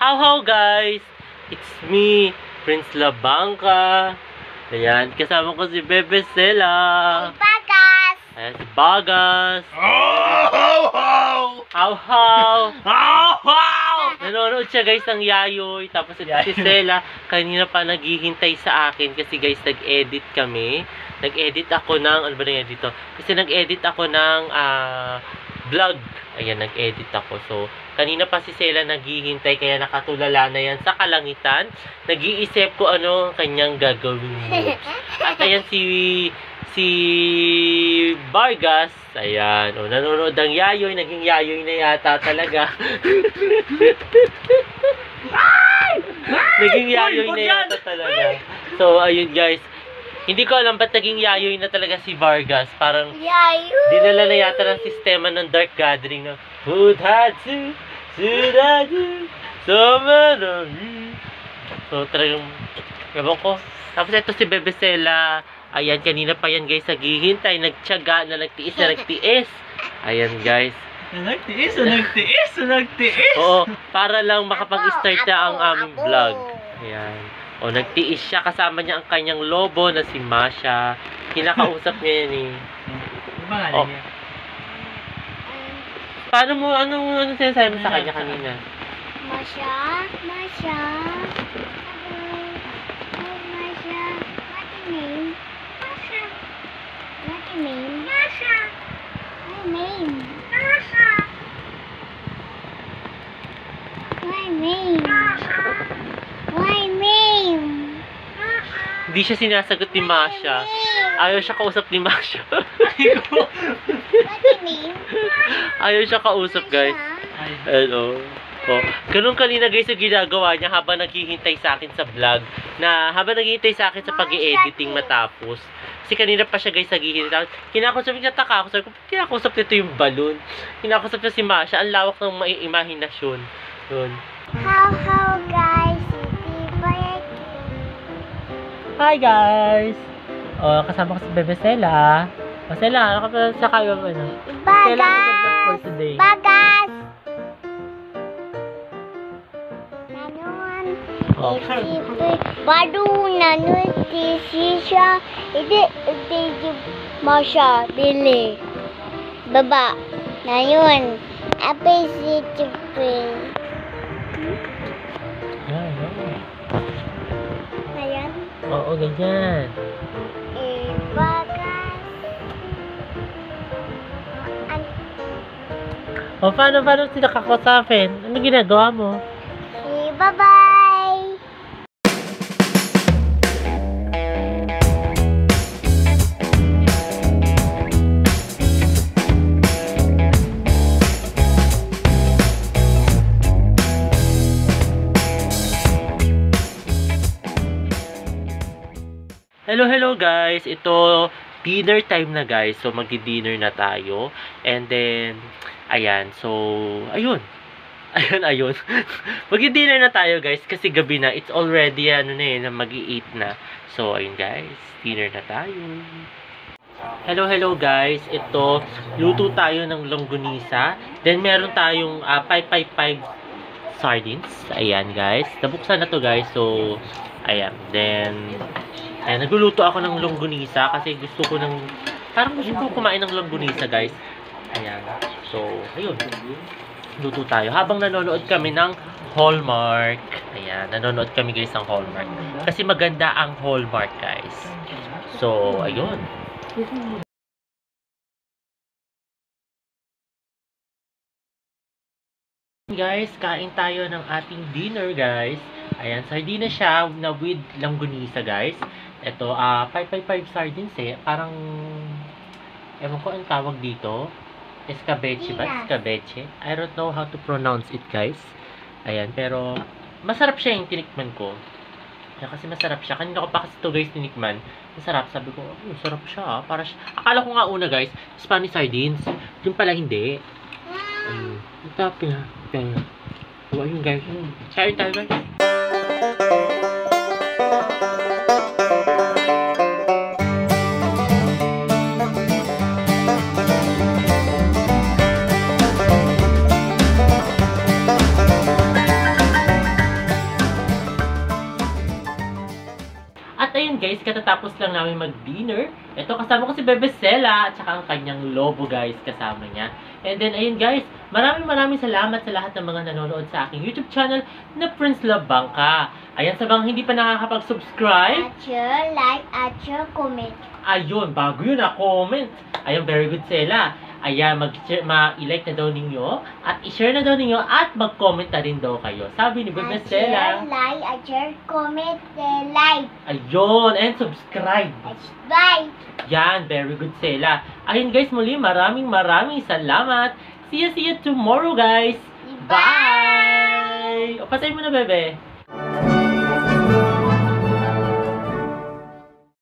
How guys! It's me, Prince Labangka. Ayan, kasama ko si Bebe Stella. Bagas! Ayan, si Bagas. How! Nanonood siya guys ng Yayoy. Tapos si Stella, kanina pa naghihintay sa akin kasi guys, nag-edit kami. Nag-edit ako ng, ano ba na dito? Kasi nag-edit ako ng vlog. Ayan, nag-edit ako. So, kanina pa si Stella naghihintay kaya nakatulala na yan sa kalangitan. Nag-iisip ko ano ang kanyang gagawin mo. At ayan si Vargas. Ayan, o nanonood ng Yayoy. Naging Yayoy na yata talaga. Naging Yayoy na yata talaga. So, ayun guys. Hindi ko alam ba't naging Yayoy na talaga si Vargas. Parang dinala na yata ng sistema ng Dark Gathering na Hutatsu, Tsuraju, Somarami. So, talagang, ewan ko. Tapos ito si Bebe Stella. Ayan, kanina pa yan guys, naghihintay, nagtiyaga, na nagtiis na nagtiis. Ayan guys. Nagtiis. Oo, para lang makapag-start na ang aming vlog. Ayan. O, nagtiis siya. Kasama niya ang kanyang lobo na si Masha. Kinakausap niya yan eh. Ano pangalan niya? Paano mo, anong sinasabi mo sa kanya kanina? Masha. Masha. What the name? Masha. What the name? Masha. My name. Masha. My name. My name. Hindi siya sinasagot ni Masha. Ayaw siya kausap ni Masha. What the name? Ayaw siya kausap guys. Hello. Oh, ganun kanina guys yung ginagawa niya habang naghihintay sa akin sa vlog. Na habang naghihintay sa akin sa pag-i-editing matapos. Kasi kanina pa siya guys naghihintay. Kinakausap niya, taka ako. Sabi ko, kinakausap nito yung balloon. Kinakausap niya si Masha. Ang lawak ng imahinasyon. Yun. How guys? Hi guys! Oh, kasama ko si Bebe Stella. Oh, Stella, ano ka pa sa kayo mo? Stella, ano ka vlog for today? Bagas! Nanon. Oh. Badu nanon tisisha. Ide Masha Billy. Baba. Nayon. Apa si Chupin? Ayan. Oo, ganyan. Bagas. O, paano sila kakusapin? Ano ginagawa mo? Bye-bye! Hello guys! Ito, dinner time na guys. So, magdi-dinner na tayo. And then, ayan. So, ayun. Ayun. Magdi-dinner na tayo guys. Kasi gabi na. It's already, na mag-i-eat na. So, ayun guys. Dinner na tayo. Hello guys. Ito, luto tayo ng longganisa. Then, meron tayong 555 sardines. Ayan guys. Nabuksan na to guys. So, ayan. Then, ayan, nagluluto ako ng longganisa kasi gusto ko parang gusto ko kumain ng longganisa guys. Ayan. So, ayun. Luto tayo. Habang nanonood kami ng Hallmark. Ayan, nanonood kami guys ng Hallmark. Kasi maganda ang Hallmark guys. So, ayun. Guys, kain tayo ng ating dinner guys. Ayan, sardines siya na with longganisa guys. Ito, 555 sardines eh. Parang, ewan ko ang tawag dito. Escabeche ba? Escabeche? I don't know how to pronounce it guys. Ayan, pero masarap siya yung tinikman ko. Ayan, kasi masarap siya. Kanina ko pa kasi ito guys tinikman. Masarap. Sabi ko, masarap siya. Para siya. Akala ko nga una guys, Spanish sardines. Yung pala hindi. Ayun. Ito, ayun guys. Kain tayo guys. katatapos lang namin mag-dinner. Ito, kasama ko si Bebe Sela at saka ang kanyang lobo, guys, kasama niya. And then, ayun guys, maraming salamat sa lahat ng mga nanonood sa aking YouTube channel na Prince Love Bangka. Ayan, sa mga hindi pa nakakapag-subscribe, At your like, at your comment. ayun, bago yun comment. Ayun, very good Sela. Ayan, ma-like na daw ninyo, at i-share na daw ninyo, at mag-comment na rin daw kayo. Sabi ni Bebe At Sela. your like, at your comment, like. Ayun, and subscribe. Bye. Yan, very good Sela. Ayun guys, muli maraming salamat. See you tomorrow guys. Bye! O, pasay mo na, Bebe.